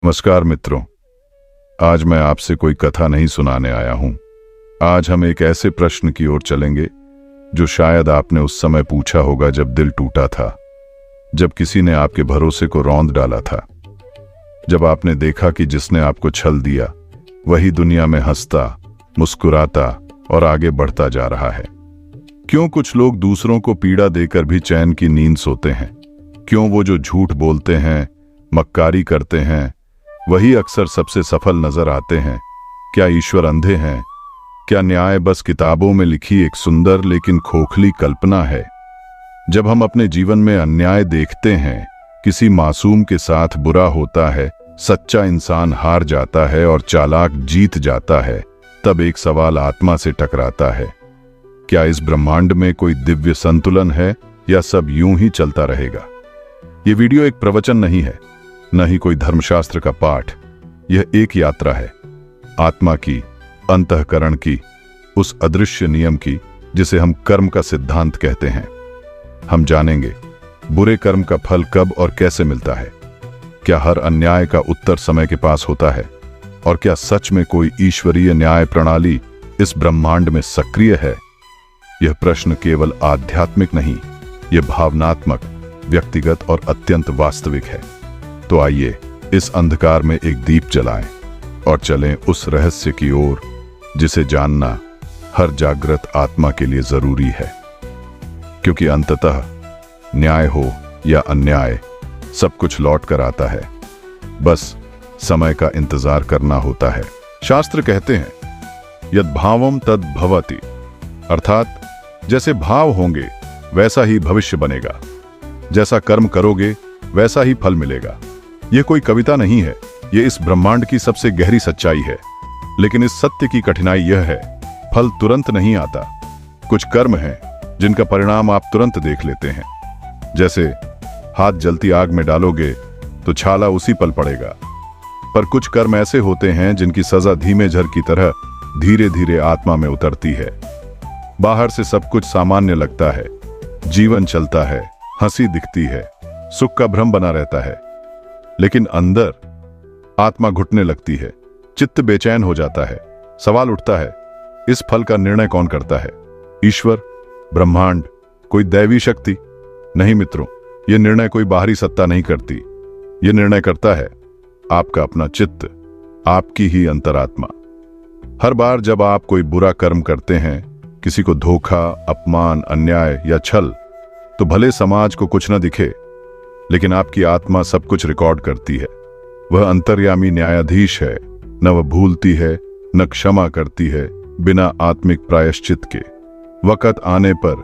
नमस्कार मित्रों। आज मैं आपसे कोई कथा नहीं सुनाने आया हूं। आज हम एक ऐसे प्रश्न की ओर चलेंगे जो शायद आपने उस समय पूछा होगा जब दिल टूटा था, जब किसी ने आपके भरोसे को रौंद डाला था, जब आपने देखा कि जिसने आपको छल दिया वही दुनिया में हंसता, मुस्कुराता और आगे बढ़ता जा रहा है। क्यों कुछ लोग दूसरों को पीड़ा देकर भी चैन की नींद सोते हैं? क्यों वो जो झूठ बोलते हैं, मक्कारी करते हैं, वही अक्सर सबसे सफल नजर आते हैं? क्या ईश्वर अंधे हैं? क्या न्याय बस किताबों में लिखी एक सुंदर लेकिन खोखली कल्पना है? जब हम अपने जीवन में अन्याय देखते हैं, किसी मासूम के साथ बुरा होता है, सच्चा इंसान हार जाता है और चालाक जीत जाता है, तब एक सवाल आत्मा से टकराता है। क्या इस ब्रह्मांड में कोई दिव्य संतुलन है या सब यूं ही चलता रहेगा? यह वीडियो एक प्रवचन नहीं है, न ही कोई धर्मशास्त्र का पाठ। यह एक यात्रा है, आत्मा की, अंतःकरण की, उस अदृश्य नियम की जिसे हम कर्म का सिद्धांत कहते हैं। हम जानेंगे बुरे कर्म का फल कब और कैसे मिलता है। क्या हर अन्याय का उत्तर समय के पास होता है? और क्या सच में कोई ईश्वरीय न्याय प्रणाली इस ब्रह्मांड में सक्रिय है? यह प्रश्न केवल आध्यात्मिक नहीं, यह भावनात्मक, व्यक्तिगत और अत्यंत वास्तविक है। तो आइए इस अंधकार में एक दीप जलाएं और चलें उस रहस्य की ओर जिसे जानना हर जागृत आत्मा के लिए जरूरी है। क्योंकि अंततः न्याय हो या अन्याय, सब कुछ लौट कर आता है, बस समय का इंतजार करना होता है। शास्त्र कहते हैं यद भावम तद भवति, अर्थात जैसे भाव होंगे वैसा ही भविष्य बनेगा, जैसा कर्म करोगे वैसा ही फल मिलेगा। यह कोई कविता नहीं है, यह इस ब्रह्मांड की सबसे गहरी सच्चाई है। लेकिन इस सत्य की कठिनाई यह है, फल तुरंत नहीं आता। कुछ कर्म हैं जिनका परिणाम आप तुरंत देख लेते हैं। जैसे हाथ जलती आग में डालोगे तो छाला उसी पल पड़ेगा। पर कुछ कर्म ऐसे होते हैं जिनकी सजा धीमे झर की तरह धीरे धीरे आत्मा में उतरती है। बाहर से सब कुछ सामान्य लगता है, जीवन चलता है, हंसी दिखती है, सुख का भ्रम बना रहता है, लेकिन अंदर आत्मा घुटने लगती है, चित्त बेचैन हो जाता है। सवाल उठता है, इस फल का निर्णय कौन करता है? ईश्वर, ब्रह्मांड, कोई दैवी शक्ति? नहीं मित्रों, यह निर्णय कोई बाहरी सत्ता नहीं करती। यह निर्णय करता है आपका अपना चित्त, आपकी ही अंतरात्मा। हर बार जब आप कोई बुरा कर्म करते हैं, किसी को धोखा, अपमान, अन्याय या छल, तो भले समाज को कुछ न दिखे, लेकिन आपकी आत्मा सब कुछ रिकॉर्ड करती है। वह अंतर्यामी न्यायाधीश है, न वह भूलती है न क्षमा करती है बिना आत्मिक प्रायश्चित के। वक्त आने पर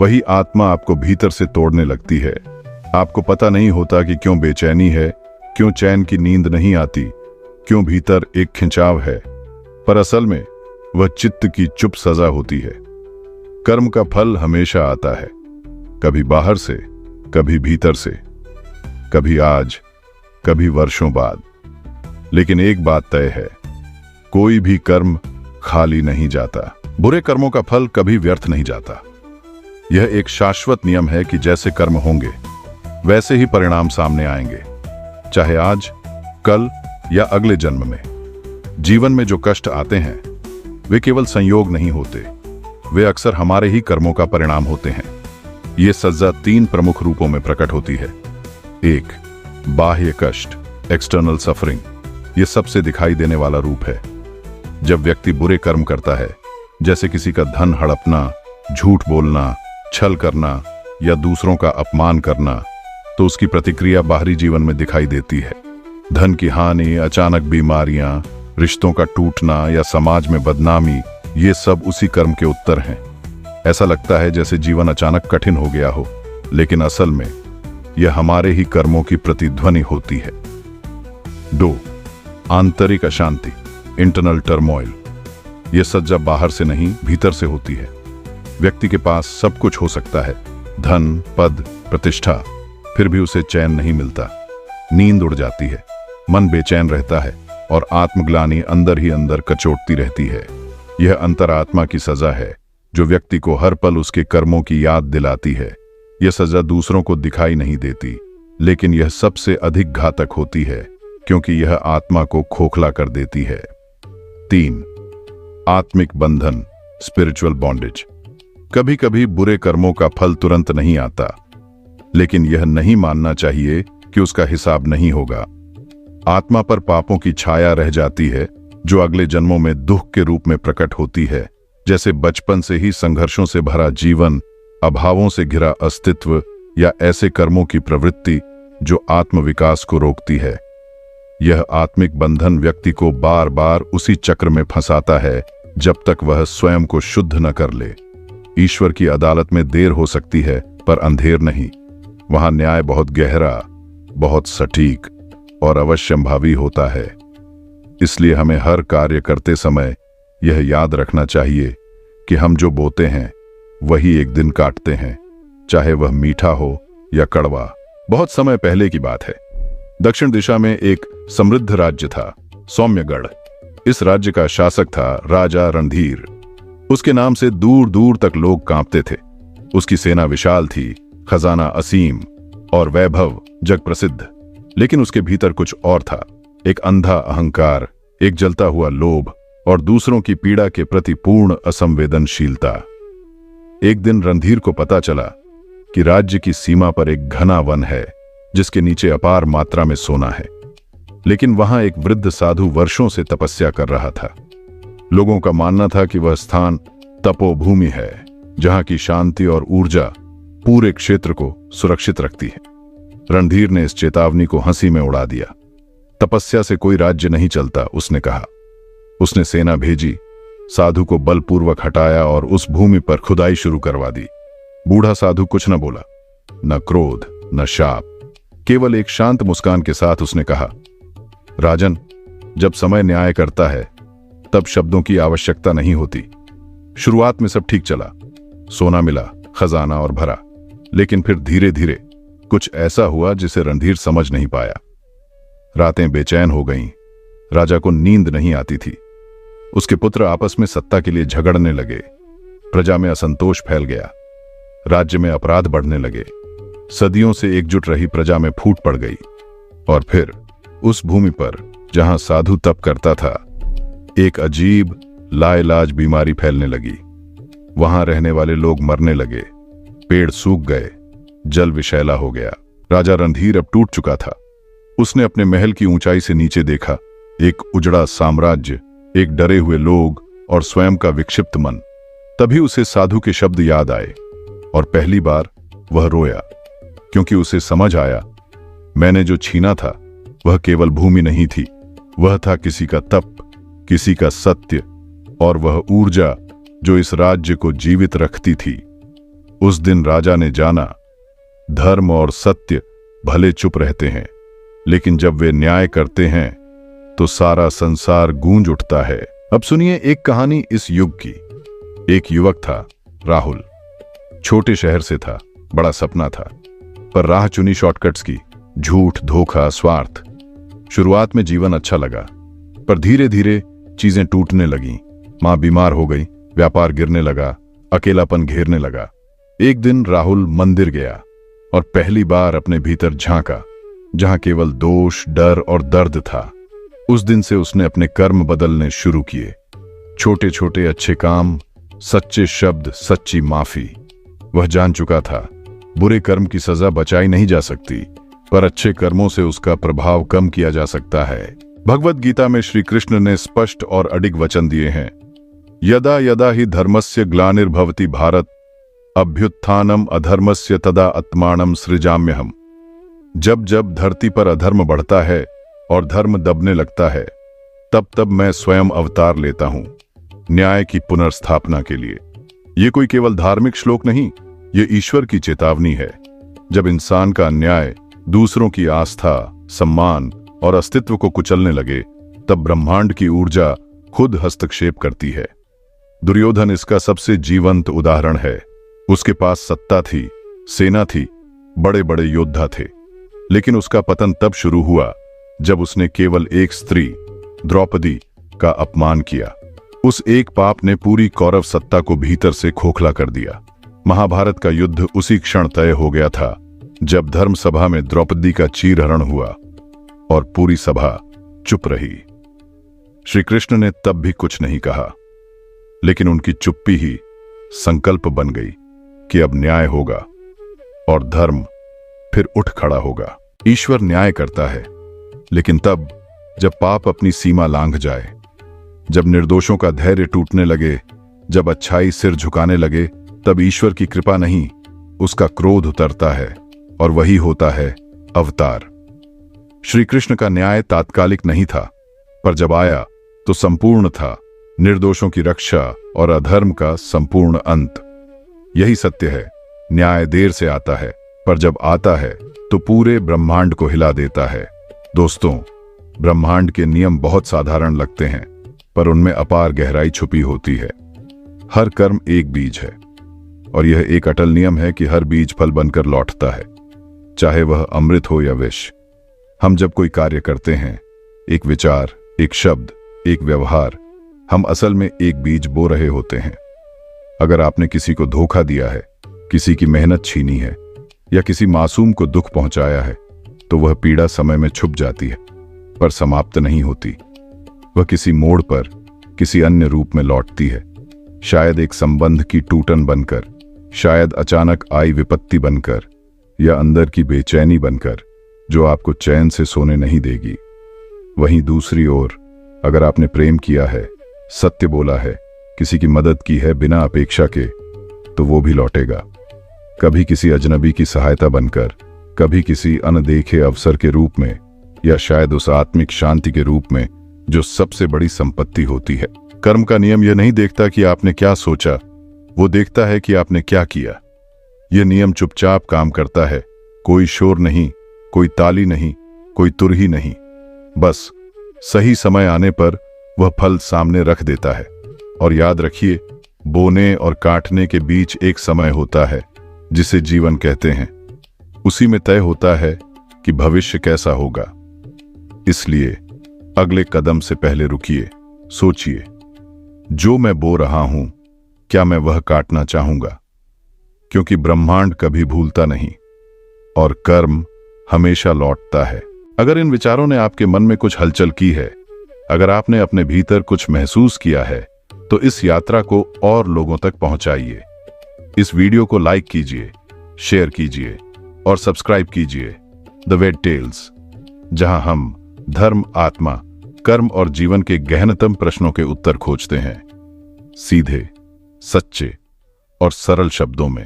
वही आत्मा आपको भीतर से तोड़ने लगती है। आपको पता नहीं होता कि क्यों बेचैनी है, क्यों चैन की नींद नहीं आती, क्यों भीतर एक खिंचाव है। पर असल में वह चित्त की चुप सजा होती है। कर्म का फल हमेशा आता है, कभी बाहर से, कभी भीतर से, कभी आज, कभी वर्षों बाद। लेकिन एक बात तय है, कोई भी कर्म खाली नहीं जाता। बुरे कर्मों का फल कभी व्यर्थ नहीं जाता। यह एक शाश्वत नियम है कि जैसे कर्म होंगे वैसे ही परिणाम सामने आएंगे, चाहे आज, कल या अगले जन्म में। जीवन में जो कष्ट आते हैं वे केवल संयोग नहीं होते, वे अक्सर हमारे ही कर्मों का परिणाम होते हैं। ये सजा 3 प्रमुख रूपों में प्रकट होती है। 1, बाह्य कष्ट, एक्सटर्नल सफरिंग। यह सबसे दिखाई देने वाला रूप है। जब व्यक्ति बुरे कर्म करता है, जैसे किसी का धन हड़पना, झूठ बोलना, छल करना या दूसरों का अपमान करना, तो उसकी प्रतिक्रिया बाहरी जीवन में दिखाई देती है। धन की हानि, अचानक बीमारियां, रिश्तों का टूटना या समाज में बदनामी, ये सब उसी कर्म के उत्तर हैं। ऐसा लगता है जैसे जीवन अचानक कठिन हो गया हो, लेकिन असल में यह हमारे ही कर्मों की प्रतिध्वनि होती है। 2, आंतरिक अशांति, इंटरनल टर्मोइल। यह सज्जा बाहर से नहीं, भीतर से होती है। व्यक्ति के पास सब कुछ हो सकता है, धन, पद, प्रतिष्ठा, फिर भी उसे चैन नहीं मिलता। नींद उड़ जाती है, मन बेचैन रहता है और आत्मग्लानि अंदर ही अंदर कचोटती रहती है। यह अंतरात्मा की सजा है जो व्यक्ति को हर पल उसके कर्मों की याद दिलाती है। यह सजा दूसरों को दिखाई नहीं देती, लेकिन यह सबसे अधिक घातक होती है क्योंकि यह आत्मा को खोखला कर देती है। 3. आत्मिक बंधन, स्पिरिचुअल बॉन्डेज। कभी कभी बुरे कर्मों का फल तुरंत नहीं आता, लेकिन यह नहीं मानना चाहिए कि उसका हिसाब नहीं होगा। आत्मा पर पापों की छाया रह जाती है, जो अगले जन्मों में दुख के रूप में प्रकट होती है, जैसे बचपन से ही संघर्षों से भरा जीवन, अभावों से घिरा अस्तित्व, या ऐसे कर्मों की प्रवृत्ति जो आत्मविकास को रोकती है। यह आत्मिक बंधन व्यक्ति को बार बार उसी चक्र में फंसाता है जब तक वह स्वयं को शुद्ध न कर ले। ईश्वर की अदालत में देर हो सकती है, पर अंधेर नहीं। वहां न्याय बहुत गहरा, बहुत सटीक और अवश्यंभावी होता है। इसलिए हमें हर कार्य करते समय यह याद रखना चाहिए कि हम जो बोते हैं वही एक दिन काटते हैं, चाहे वह मीठा हो या कड़वा। बहुत समय पहले की बात है। दक्षिण दिशा में एक समृद्ध राज्य था, सौम्यगढ़। इस राज्य का शासक था राजा रणधीर। उसके नाम से दूर दूर तक लोग कांपते थे। उसकी सेना विशाल थी, खजाना असीम और वैभव जग प्रसिद्ध। लेकिन उसके भीतर कुछ और था, एक अंधा अहंकार, एक जलता हुआ लोभ और दूसरों की पीड़ा के प्रति पूर्ण असंवेदनशीलता। एक दिन रणधीर को पता चला कि राज्य की सीमा पर एक घना वन है, जिसके नीचे अपार मात्रा में सोना है। लेकिन वहां एक वृद्ध साधु वर्षों से तपस्या कर रहा था। लोगों का मानना था कि वह स्थान तपोभूमि है, जहां की शांति और ऊर्जा पूरे क्षेत्र को सुरक्षित रखती है। रणधीर ने इस चेतावनी को हंसी में उड़ा दिया। तपस्या से कोई राज्य नहीं चलता, उसने कहा। उसने सेना भेजी, साधु को बलपूर्वक हटाया और उस भूमि पर खुदाई शुरू करवा दी। बूढ़ा साधु कुछ न बोला, न क्रोध न शाप, केवल एक शांत मुस्कान के साथ उसने कहा, राजन, जब समय न्याय करता है तब शब्दों की आवश्यकता नहीं होती। शुरुआत में सब ठीक चला, सोना मिला, खजाना और भरा। लेकिन फिर धीरे धीरे कुछ ऐसा हुआ जिसे रणधीर समझ नहीं पाया। रातें बेचैन हो गईं, राजा को नींद नहीं आती थी। उसके पुत्र आपस में सत्ता के लिए झगड़ने लगे। प्रजा में असंतोष फैल गया, राज्य में अपराध बढ़ने लगे। सदियों से एकजुट रही प्रजा में फूट पड़ गई। और फिर उस भूमि पर जहां साधु तप करता था, एक अजीब लाइलाज बीमारी फैलने लगी। वहां रहने वाले लोग मरने लगे, पेड़ सूख गए, जल विषैला हो गया। राजा रणधीर अब टूट चुका था। उसने अपने महल की ऊंचाई से नीचे देखा, एक उजड़ा साम्राज्य, एक डरे हुए लोग और स्वयं का विक्षिप्त मन। तभी उसे साधु के शब्द याद आए और पहली बार वह रोया, क्योंकि उसे समझ आया, मैंने जो छीना था वह केवल भूमि नहीं थी, वह था किसी का तप, किसी का सत्य और वह ऊर्जा जो इस राज्य को जीवित रखती थी। उस दिन राजा ने जाना, धर्म और सत्य भले चुप रहते हैं, लेकिन जब वे न्याय करते हैं तो सारा संसार गूंज उठता है। अब सुनिए एक कहानी इस युग की। एक युवक था, राहुल। छोटे शहर से था, बड़ा सपना था, पर राह चुनी शॉर्टकट्स की, झूठ, धोखा, स्वार्थ। शुरुआत में जीवन अच्छा लगा, पर धीरे धीरे चीजें टूटने लगीं। मां बीमार हो गई, व्यापार गिरने लगा, अकेलापन घेरने लगा। एक दिन राहुल मंदिर गया और पहली बार अपने भीतर झांका, जहां केवल दोष, डर और दर्द था। उस दिन से उसने अपने कर्म बदलने शुरू किए। छोटे छोटे अच्छे काम, सच्चे शब्द, सच्ची माफी। वह जान चुका था, बुरे कर्म की सजा बचाई नहीं जा सकती, पर अच्छे कर्मों से उसका प्रभाव कम किया जा सकता है। भगवद गीता में श्री कृष्ण ने स्पष्ट और अडिग वचन दिए हैं, यदा यदा ही धर्मस्य ग्लानिर्भवति भारत, अभ्युत्थानम अधर्मस्य तदा आत्मानं सृजाम्यहम्। जब जब धरती पर अधर्म बढ़ता है और धर्म दबने लगता है, तब तब मैं स्वयं अवतार लेता हूं, न्याय की पुनर्स्थापना के लिए। ये कोई केवल धार्मिक श्लोक नहीं, ये ईश्वर की चेतावनी है। जब इंसान का अन्याय दूसरों की आस्था, सम्मान और अस्तित्व को कुचलने लगे, तब ब्रह्मांड की ऊर्जा खुद हस्तक्षेप करती है। दुर्योधन इसका सबसे जीवंत उदाहरण है। उसके पास सत्ता थी, सेना थी, बड़े बड़े योद्धा थे, लेकिन उसका पतन तब शुरू हुआ जब उसने केवल एक स्त्री, द्रौपदी, का अपमान किया। उस एक पाप ने पूरी कौरव सत्ता को भीतर से खोखला कर दिया। महाभारत का युद्ध उसी क्षण तय हो गया था, जब धर्म सभा में द्रौपदी का चीरहरण हुआ और पूरी सभा चुप रही। श्री कृष्ण ने तब भी कुछ नहीं कहा, लेकिन उनकी चुप्पी ही संकल्प बन गई कि अब न्याय होगा और धर्म फिर उठ खड़ा होगा। ईश्वर न्याय करता है, लेकिन तब जब पाप अपनी सीमा लांघ जाए, जब निर्दोषों का धैर्य टूटने लगे, जब अच्छाई सिर झुकाने लगे, तब ईश्वर की कृपा नहीं, उसका क्रोध उतरता है और वही होता है अवतार। श्री कृष्ण का न्याय तात्कालिक नहीं था, पर जब आया तो संपूर्ण था, निर्दोषों की रक्षा और अधर्म का संपूर्ण अंत। यही सत्य है, न्याय देर से आता है, पर जब आता है तो पूरे ब्रह्मांड को हिला देता है। दोस्तों, ब्रह्मांड के नियम बहुत साधारण लगते हैं, पर उनमें अपार गहराई छुपी होती है। हर कर्म एक बीज है, और यह एक अटल नियम है कि हर बीज फल बनकर लौटता है, चाहे वह अमृत हो या विष। हम जब कोई कार्य करते हैं, एक विचार, एक शब्द, एक व्यवहार, हम असल में एक बीज बो रहे होते हैं। अगर आपने किसी को धोखा दिया है, किसी की मेहनत छीनी है या किसी मासूम को दुख पहुंचाया है, तो वह पीड़ा समय में छुप जाती है, पर समाप्त नहीं होती। वह किसी मोड़ पर किसी अन्य रूप में लौटती है, शायद एक संबंध की टूटन बनकर, शायद अचानक आई विपत्ति बनकर, या अंदर की बेचैनी बनकर, जो आपको चैन से सोने नहीं देगी। वहीं दूसरी ओर, अगर आपने प्रेम किया है, सत्य बोला है, किसी की मदद की है बिना अपेक्षा के, तो वो भी लौटेगा। कभी किसी अजनबी की सहायता बनकर, कभी किसी अनदेखे अवसर के रूप में, या शायद उस आत्मिक शांति के रूप में जो सबसे बड़ी संपत्ति होती है। कर्म का नियम यह नहीं देखता कि आपने क्या सोचा, वो देखता है कि आपने क्या किया। यह नियम चुपचाप काम करता है, कोई शोर नहीं, कोई ताली नहीं, कोई तुरही नहीं, बस सही समय आने पर वह फल सामने रख देता है। और याद रखिए, बोने और काटने के बीच एक समय होता है जिसे जीवन कहते हैं। उसी में तय होता है कि भविष्य कैसा होगा। इसलिए अगले कदम से पहले रुकिए, सोचिए, जो मैं बो रहा हूं, क्या मैं वह काटना चाहूंगा? क्योंकि ब्रह्मांड कभी भूलता नहीं और कर्म हमेशा लौटता है। अगर इन विचारों ने आपके मन में कुछ हलचल की है, अगर आपने अपने भीतर कुछ महसूस किया है, तो इस यात्रा को और लोगों तक पहुंचाइए। इस वीडियो को लाइक कीजिए, शेयर कीजिए और सब्सक्राइब कीजिए द वेद टेल्स, जहां हम धर्म, आत्मा, कर्म और जीवन के गहनतम प्रश्नों के उत्तर खोजते हैं, सीधे, सच्चे और सरल शब्दों में।